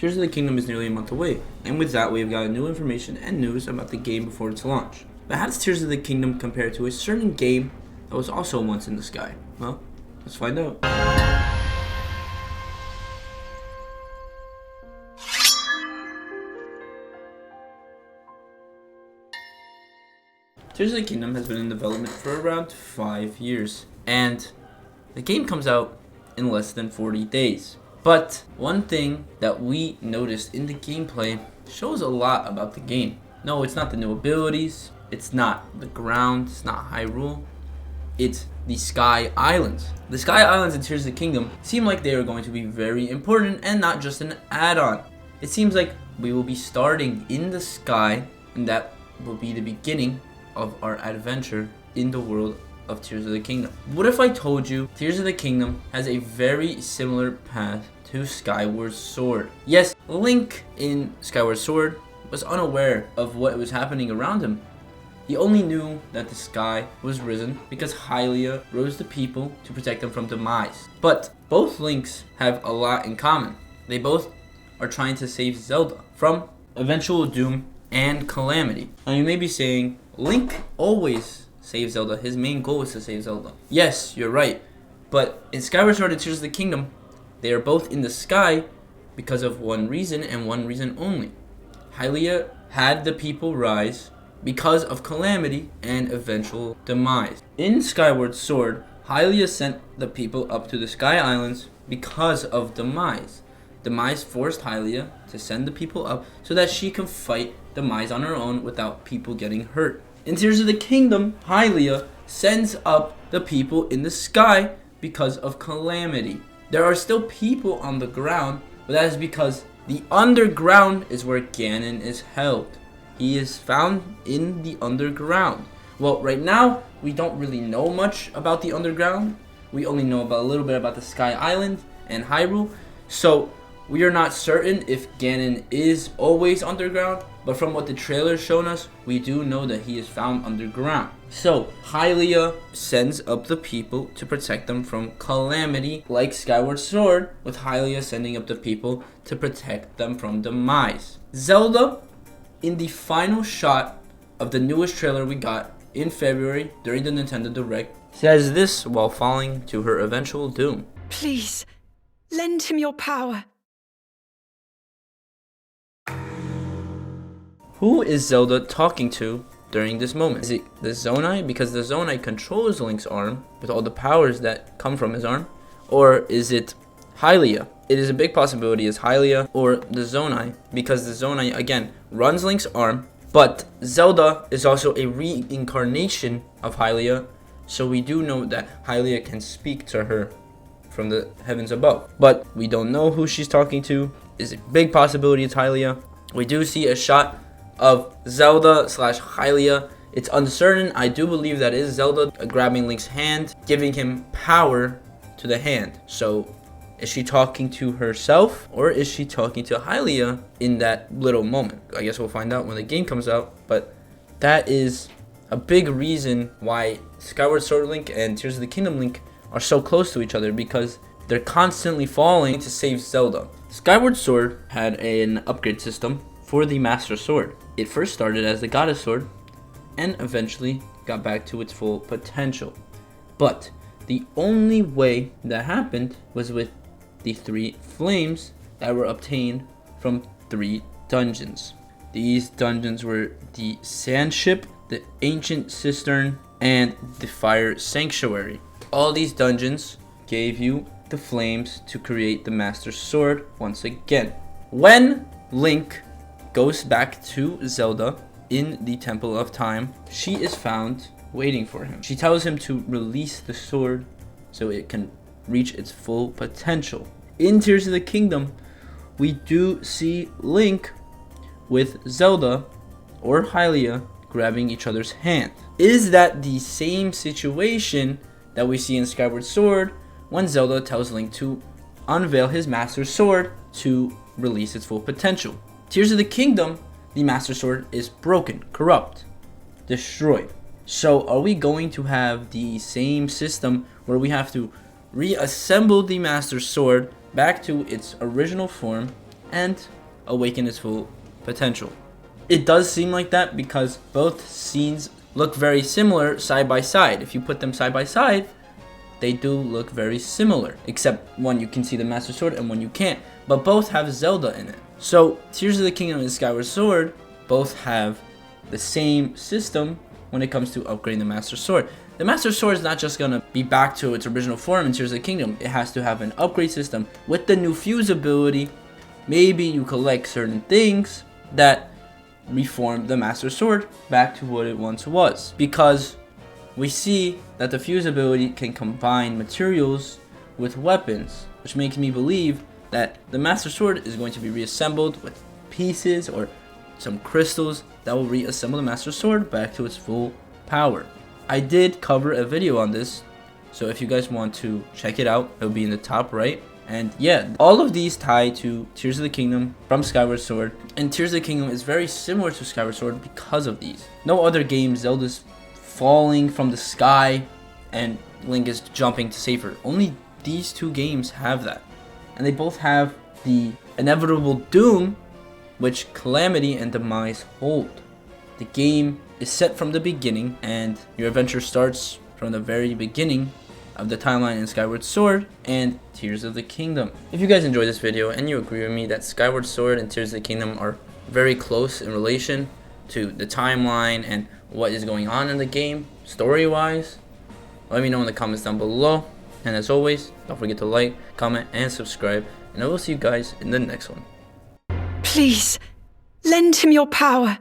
Tears of the Kingdom is nearly a month away, and with that we've got new information and news about the game before its launch. But how does Tears of the Kingdom compare to a certain game that was also once in the sky? Well, let's find out. Tears of the Kingdom has been in development for around 5 years, and the game comes out in less than 40 days. But one thing that we noticed in the gameplay shows a lot about the game. No, it's not the new abilities, it's not the ground, it's not Hyrule, it's the Sky Islands. The Sky Islands in Tears of the Kingdom seem like they are going to be very important and not just an add-on. It seems like we will be starting in the sky, and that will be the beginning of our adventure in the world of Tears of the Kingdom. What if I told you Tears of the Kingdom has a very similar path to Skyward Sword? Yes, Link in Skyward Sword was unaware of what was happening around him. He only knew that the sky was risen because Hylia rose the people to protect them from demise. But both Links have a lot in common. They both are trying to save Zelda from eventual doom and calamity. Now you may be saying, Link always saves Zelda. His main goal is to save Zelda. Yes, you're right. But in Skyward Sword and Tears of the Kingdom, they are both in the sky because of one reason and one reason only. Hylia had the people rise because of calamity and eventual demise. In Skyward Sword, Hylia sent the people up to the Sky Islands because of demise. Demise forced Hylia to send the people up so that she can fight demise on her own without people getting hurt. In Tears of the Kingdom, Hylia sends up the people in the sky because of calamity. There are still people on the ground, but that is because the underground is where Ganon is held. He is found in the underground. Well, right now, we don't really know much about the underground. We only know about a little bit about the Sky Island and Hyrule. So we are not certain if Ganon is always underground, but from what the trailer's shown us, we do know that he is found underground. So Hylia sends up the people to protect them from calamity, like Skyward Sword, with Hylia sending up the people to protect them from demise. Zelda, in the final shot of the newest trailer we got in February during the Nintendo Direct, says this while falling to her eventual doom. Please, lend him your power. Who is Zelda talking to during this moment? Is it the Zonai? Because the Zonai controls Link's arm with all the powers that come from his arm. Or is it Hylia? It is a big possibility it's Hylia or the Zonai, because the Zonai, again, runs Link's arm. But Zelda is also a reincarnation of Hylia, so we do know that Hylia can speak to her from the heavens above. But we don't know who she's talking to. Is a big possibility it's Hylia. We do see a shot of Zelda / Hylia. It's uncertain. I do believe that is Zelda grabbing Link's hand, giving him power to the hand. So is she talking to herself, or is she talking to Hylia in that little moment? I guess we'll find out when the game comes out, but that is a big reason why Skyward Sword Link and Tears of the Kingdom Link are so close to each other, because they're constantly falling to save Zelda. Skyward Sword had an upgrade system for the Master Sword. It first started as the Goddess Sword and eventually got back to its full potential. But the only way that happened was with the 3 flames that were obtained from 3 dungeons. These dungeons were the Sand Ship, the Ancient Cistern, and the Fire Sanctuary. All these dungeons gave you the flames to create the Master Sword once again. When Link goes back to Zelda in the Temple of Time, she is found waiting for him. She tells him to release the sword so it can reach its full potential. In Tears of the Kingdom, we do see Link with Zelda or Hylia grabbing each other's hand. Is that the same situation that we see in Skyward Sword when Zelda tells Link to unveil his Master Sword to release its full potential? Tears of the Kingdom, the Master Sword is broken, corrupt, destroyed. So are we going to have the same system where we have to reassemble the Master Sword back to its original form and awaken its full potential. It does seem like that because both scenes look very similar side by side. If you put them side by side, they do look very similar, except one you can see the Master Sword and one you can't, but both have Zelda in it. So Tears of the Kingdom and Skyward Sword both have the same system when it comes to upgrading the Master Sword. The Master Sword is not just going to be back to its original form in Tears of the Kingdom. It has to have an upgrade system with the new fuse ability. Maybe you collect certain things that reform the Master Sword back to what it once was, because we see that the fuse ability can combine materials with weapons, which makes me believe that the Master Sword is going to be reassembled with pieces or some crystals that will reassemble the Master Sword back to its full power. I did cover a video on this, so if you guys want to check it out, it'll be in the top right. And yeah, all of these tie to Tears of the Kingdom from Skyward Sword, and Tears of the Kingdom is very similar to Skyward Sword because of these. No other game Zelda's falling from the sky and Link is jumping to save her. Only these two games have that. And they both have the inevitable doom which Calamity and Demise hold. The game is set from the beginning, and your adventure starts from the very beginning of the timeline in Skyward Sword and Tears of the Kingdom. If you guys enjoyed this video and you agree with me that Skyward Sword and Tears of the Kingdom are very close in relation to the timeline and what is going on in the game story-wise, let me know in the comments down below. And as always, don't forget to like, comment, and subscribe, and I will see you guys in the next one. Please, lend him your power.